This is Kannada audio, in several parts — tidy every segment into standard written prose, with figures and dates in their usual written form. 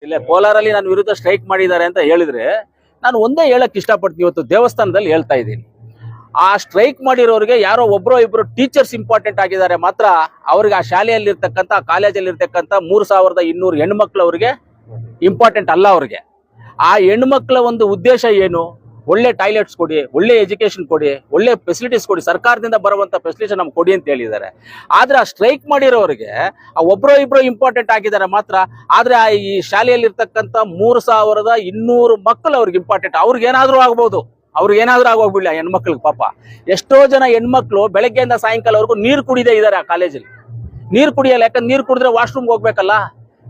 ಇಲ್ಲ ಕೋಲಾರಲ್ಲಿ ನಾನು ವಿರುದ್ಧ ಸ್ಟ್ರೈಕ್ ಮಾಡಿದ್ದಾರೆ ಅಂತ ಹೇಳಿದ್ರೆ ನಾನು ಒಂದೇ ಹೇಳಕ್ ಇಷ್ಟಪಡ್ತೀನಿ. ಇವತ್ತು ದೇವಸ್ಥಾನದಲ್ಲಿ ಹೇಳ್ತಾ ಇದ್ದೀನಿ, ಆ ಸ್ಟ್ರೈಕ್ ಮಾಡಿರೋರಿಗೆ ಯಾರೋ ಒಬ್ಬರೋ ಇಬ್ಬರು ಟೀಚರ್ಸ್ ಇಂಪಾರ್ಟೆಂಟ್ ಆಗಿದ್ದಾರೆ ಮಾತ್ರ. ಅವ್ರಿಗೆ ಆ ಶಾಲೆಯಲ್ಲಿ ಇರ್ತಕ್ಕಂಥ ಕಾಲೇಜಲ್ಲಿ ಇರ್ತಕ್ಕಂಥ 3200 ಹೆಣ್ಮಕ್ಳು ಅವ್ರಿಗೆ ಇಂಪಾರ್ಟೆಂಟ್ ಅಲ್ಲ. ಅವ್ರಿಗೆ ಆ ಹೆಣ್ಮಕ್ಳ ಒಂದು ಉದ್ದೇಶ ಏನು? ಒಳ್ಳೆ ಟಾಯ್ಲೆಟ್ಸ್ ಕೊಡಿ, ಒಳ್ಳೆ ಎಜುಕೇಶನ್ ಕೊಡಿ, ಒಳ್ಳೆ ಫೆಸಿಲಿಟೀಸ್ ಕೊಡಿ, ಸರ್ಕಾರದಿಂದ ಬರುವಂತ ಫೆಸಿಲಿಟೀಸ್ ನಮ್ಗೆ ಕೊಡಿ ಅಂತ ಹೇಳಿದ್ದಾರೆ. ಆದ್ರೆ ಆ ಸ್ಟ್ರೈಕ್ ಮಾಡಿರೋರಿಗೆ ಆ ಒಬ್ಬರೋ ಇಬ್ಬರು ಇಂಪಾರ್ಟೆಂಟ್ ಆಗಿದ್ದಾರೆ ಮಾತ್ರ. ಆದ್ರೆ ಈ ಶಾಲೆಯಲ್ಲಿ ಇರ್ತಕ್ಕಂಥ 3200 ಮಕ್ಕಳು ಅವ್ರಿಗೆ ಇಂಪಾರ್ಟೆಂಟ್. ಅವ್ರಿಗೆ ಏನಾದ್ರೂ ಆಗ್ಬಹುದು, ಅವ್ರಿಗೆ ಏನಾದ್ರೂ ಆಗೋಗ್ಬಿಡ್ಲಿ ಹೆಣ್ಮಕ್ಳಿಗೆ. ಪಾಪ ಎಷ್ಟೋ ಜನ ಹೆಣ್ಮಕ್ಳು ಬೆಳಗ್ಗೆಯಿಂದ ಸಾಯಂಕಾಲವರೆಗೂ ನೀರು ಕುಡಿದೇ ಇದ್ದಾರೆ ಆ ಕಾಲೇಜಲ್ಲಿ. ನೀರು ಕುಡಿಯಲ್ಲ, ಯಾಕಂದ್ರೆ ನೀರು ಕುಡಿದ್ರೆ ವಾಶ್ರೂಮ್ಗೆ ಹೋಗ್ಬೇಕಲ್ಲ,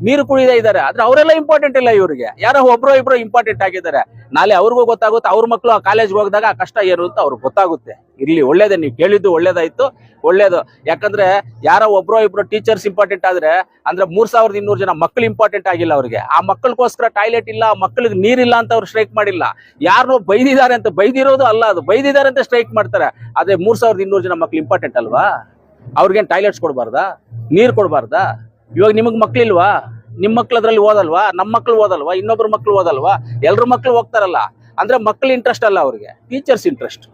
ನೀರು ಕುಡಿದೇ ಇದ್ದಾರೆ. ಆದ್ರೆ ಅವರೆಲ್ಲ ಇಂಪಾರ್ಟೆಂಟ್ ಇಲ್ಲ, ಇವ್ರಿಗೆ ಯಾರೋ ಒಬ್ರೋ ಇಬ್ರು ಇಂಪಾರ್ಟೆಂಟ್ ಆಗಿದ್ದಾರೆ. ನಾಳೆ ಅವ್ರಿಗೂ ಗೊತ್ತಾಗುತ್ತೆ, ಅವ್ರ ಮಕ್ಕಳು ಆ ಕಾಲೇಜ್ಗೆ ಹೋಗಿದಾಗ ಆ ಕಷ್ಟ ಏನು ಅಂತ ಅವ್ರಿಗೆ ಗೊತ್ತಾಗುತ್ತೆ. ಇರ್ಲಿ, ಒಳ್ಳೇದೇ, ನೀವು ಕೇಳಿದ್ದು ಒಳ್ಳೇದಾಯ್ತು, ಒಳ್ಳೇದು. ಯಾಕಂದ್ರೆ ಯಾರೋ ಒಬ್ರೋ ಇಬ್ರು ಟೀಚರ್ಸ್ ಇಂಪಾರ್ಟೆಂಟ್ ಆದ್ರೆ ಅಂದ್ರೆ 3200 ಜನ ಮಕ್ಕಳು ಇಂಪಾರ್ಟೆಂಟ್ ಆಗಿಲ್ಲ ಅವ್ರಿಗೆ. ಆ ಮಕ್ಕಳಿಗೋಸ್ಕರ ಟಾಯ್ಲೆಟ್ ಇಲ್ಲ, ಮಕ್ಕಳಿಗೆ ನೀರಿಲ್ಲ ಅಂತ ಅವ್ರು ಸ್ಟ್ರೈಕ್ ಮಾಡಿಲ್ಲ. ಯಾರನ್ನೋ ಬೈದಿದ್ದಾರೆ ಅಂತ, ಬೈದಿರೋದು ಅಲ್ಲ ಅದು, ಬೈದಿದ್ದಾರೆ ಅಂತ ಸ್ಟ್ರೈಕ್ ಮಾಡ್ತಾರೆ. ಅದೇ 3200 ಜನ ಮಕ್ಕಳು ಇಂಪಾರ್ಟೆಂಟ್ ಅಲ್ವಾ? ಅವ್ರಿಗೇನು ಟಾಯ್ಲೆಟ್ಸ್ ಕೊಡಬಾರ್ದಾ, ನೀರು ಕೊಡಬಾರ್ದಾ? ಇವಾಗ ನಿಮಗ್ ಮಕ್ಳಿಲ್ವಾ? ನಿಮ್ ಮಕ್ಳು ಅದ್ರಲ್ಲಿ ಓದಲ್ವಾ? ನಮ್ಮ ಮಕ್ಳು ಓದಲ್ವಾ? ಇನ್ನೊಬ್ರ ಮಕ್ಳು ಓದಲ್ವಾ? ಎಲ್ರ ಮಕ್ಳು ಹೋಗ್ತಾರಲ್ಲ. ಅಂದ್ರೆ ಮಕ್ಳು ಇಂಟ್ರೆಸ್ಟ್ ಅಲ್ಲ ಅವ್ರಿಗೆ, ಟೀಚರ್ಸ್ ಇಂಟ್ರೆಸ್ಟ್.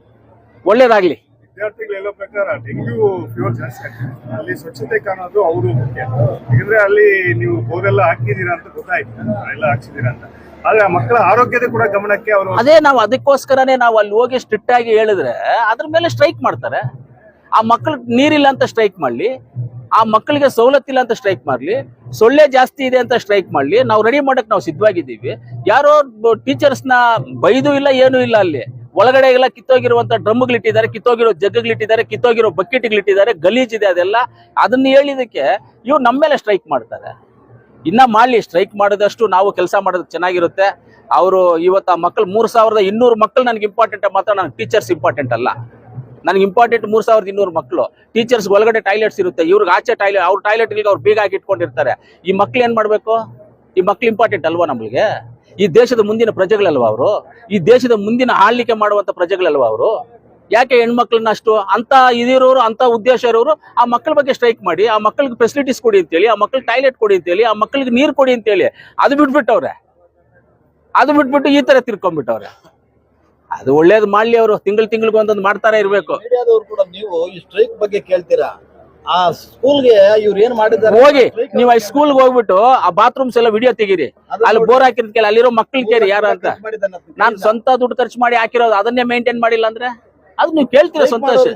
ಒಳ್ಳೇದಾಗ್ಲಿ. ವಿದ್ಯಾರ್ಥಿಗಳು ಹೇಳೋ ಪ್ರಕಾರ ಡೆಂಗ್ಯೂ ಫೀವರ್ ಜಾಸ್ತಿ ಆಗ್ತದೆ, ಅಲ್ಲಿ ಸ್ವಚ್ಛತೆ ಕಾಣೋದು ಅವರು ಮುಖ್ಯ. ಯಾಕಂದ್ರೆ ಅಲ್ಲಿ ನೀವು ಬೋರೆಲ್ಲ ಹಾಕಿದೀರಾ ಅಂತ ಗೊತ್ತಾಯ್ತು, ಎಲ್ಲ ಹಾಕ್ಸಿದೀರಾ ಅಂತ. ಆದ್ರೆ ಆ ಮಕ್ಕಳ ಆರೋಗ್ಯದ ಕೂಡ ಗಮನಕ್ಕೆ ಅವರು ಅದೇ ನಾವು ಅದಕ್ಕೋಸ್ಕರನೇ ನಾವು ಅಲ್ಲಿ ಹೋಗಿ ಸ್ಟ್ರಿಕ್ಟ್ ಆಗಿ ಹೇಳಿದ್ರೆ ಅದ್ರ ಮೇಲೆ ಸ್ಟ್ರೈಕ್ ಮಾಡ್ತಾರೆ. ಆ ಮಕ್ಳಿಗೆ ನೀರಿಲ್ಲ ಅಂತ ಸ್ಟ್ರೈಕ್ ಮಾಡ್ಲಿ, ಆ ಮಕ್ಕಳಿಗೆ ಸವಲತ್ತಿಲ್ಲ ಅಂತ ಸ್ಟ್ರೈಕ್ ಮಾಡ್ಲಿ, ಸೊಳ್ಳೆ ಜಾಸ್ತಿ ಇದೆ ಅಂತ ಸ್ಟ್ರೈಕ್ ಮಾಡ್ಲಿ, ನಾವು ರೆಡಿ ಮಾಡಕ್ ನಾವು ಸಿದ್ಧವಾಗಿದ್ದೀವಿ. ಯಾರೋ ಟೀಚರ್ಸ್ನ ಬೈದು ಇಲ್ಲ, ಏನೂ ಇಲ್ಲ. ಅಲ್ಲಿ ಒಳಗಡೆ ಎಲ್ಲ ಕಿತ್ತೋಗಿರುವಂತ ಡ್ರಮ್ಗಳಿಟ್ಟಿದ್ದಾರೆ, ಕಿತ್ತೋಗಿರೋ ಜಗ್ಗಳಿಟ್ಟಿದ್ದಾರೆ, ಕಿತ್ತೋಗಿರೋ ಬಕೆಟ್ಗಳಿಟ್ಟಿದ್ದಾರೆ, ಗಲೀಜಿದೆ ಅದೆಲ್ಲ. ಅದನ್ನ ಹೇಳಿದಕ್ಕೆ ಇವ್ರು ನಮ್ಮ ಮೇಲೆ ಸ್ಟ್ರೈಕ್ ಮಾಡ್ತಾರೆ. ಇನ್ನ ಮಾಡ್ಲಿ, ಸ್ಟ್ರೈಕ್ ಮಾಡೋದಷ್ಟು ನಾವು ಕೆಲಸ ಮಾಡೋದು ಚೆನ್ನಾಗಿರುತ್ತೆ. ಅವರು ಇವತ್ತು ಆ ಮಕ್ಕಳು 3200 ಮಕ್ಕಳು ನನಗೆ ಇಂಪಾರ್ಟೆಂಟ್ ಮಾತ್ರ, ನನಗೆ ಟೀಚರ್ಸ್ ಇಂಪಾರ್ಟೆಂಟ್ ಅಲ್ಲ. ನನಗೆ ಇಂಪಾರ್ಟೆಂಟ್ 3200 ಮಕ್ಕಳು. ಟೀಚರ್ಸ್ ಒಳಗಡೆ ಟಾಯ್ಲೆಟ್ಸ್ ಇರುತ್ತೆ, ಇವ್ರಿಗೆ ಆಚೆ ಟಾಯ್ಲೆಟ್, ಅವ್ರ ಟಾಯ್ಲೆಟ್ಗಳಿಗೆ ಅವ್ರು ಬೀಗ ಹಾಕಿ ಇಟ್ಕೊಂಡಿರ್ತಾರೆ. ಈ ಮಕ್ಳು ಏನ್ ಮಾಡ್ಬೇಕು? ಈ ಮಕ್ಳು ಇಂಪಾರ್ಟೆಂಟ್ ಅಲ್ವಾ ನಮ್ಗೆ? ಈ ದೇಶದ ಮುಂದಿನ ಪ್ರಜೆಗಳಲ್ವಾ ಅವರು? ಈ ದೇಶದ ಮುಂದಿನ ಆಳ್ವಿಕೆ ಮಾಡುವಂತ ಪ್ರಜೆಗಳಲ್ವಾ ಅವರು? ಯಾಕೆ ಹೆಣ್ಮಕ್ಳನ್ನ ಅಷ್ಟು ಅಂತ ಇದಿರೋರು, ಅಂತ ಉದ್ದೇಶ ಇರೋರು ಆ ಮಕ್ಕಳ ಬಗ್ಗೆ ಸ್ಟ್ರೈಕ್ ಮಾಡಿ, ಆ ಮಕ್ಕಳಿಗೆ ಫೆಸಿಲಿಟೀಸ್ ಕೊಡಿ ಅಂತೇಳಿ, ಆ ಮಕ್ಕಳಿಗೆ ಟಾಯ್ಲೆಟ್ ಕೊಡಿ ಅಂತೇಳಿ, ಆ ಮಕ್ಕಳಿಗೆ ನೀರು ಕೊಡಿ ಅಂತೇಳಿ ಅದು ಬಿಟ್ಬಿಟ್ಟವ್ರೆ. ಅದು ಬಿಟ್ಬಿಟ್ಟು ಈ ತರ ತಿರ್ಕೊಂಡ್ಬಿಟ್ಟವ್ರೆ. ಅದು ಒಳ್ಳೇದು ಮಾಡ್ಲಿ, ಅವರು ತಿಂಗಳಿಗೆ ಒಂದೊಂದು ಮಾಡ್ತಾನೆ ಇರ್ಬೇಕು. ಮೀಡಿಯಾದವರು ಕೂಡ ನೀವು ಈ ಸ್ಟ್ರೈಕ್ ಬಗ್ಗೆ ಕೇಳ್ತೀರಾ? ಆ ಸ್ಕೂಲ್ಗೆ ಇವ್ರು ಏನ್ ಮಾಡಿದ್ದಾರೆ? ಹೋಗಿ ನೀವು ಆ ಸ್ಕೂಲ್ಗೆ ಹೋಗ್ಬಿಟ್ಟು ಆ ಬಾತ್ರೂಮ್ಸ್ ಎಲ್ಲ ವಿಡಿಯೋ ತೆಗೀರಿ. ಅಲ್ಲಿ ಬೋರ್ ಹಾಕಿದ್ ಕೇಳಿ, ಅಲ್ಲಿರೋ ಮಕ್ಳು ಕೇಳಿ ಯಾರು ಅಂತ. ನಾನು ಸ್ವಂತ ದುಡ್ಡು ಖರ್ಚು ಮಾಡಿ ಹಾಕಿರೋದು, ಅದನ್ನೇ ಮೇಂಟೈನ್ ಮಾಡಿಲ್ಲ ಅಂದ್ರೆ ಅದು ನೀವು ಕೇಳ್ತೀರಾ ಸಂತೋಷ.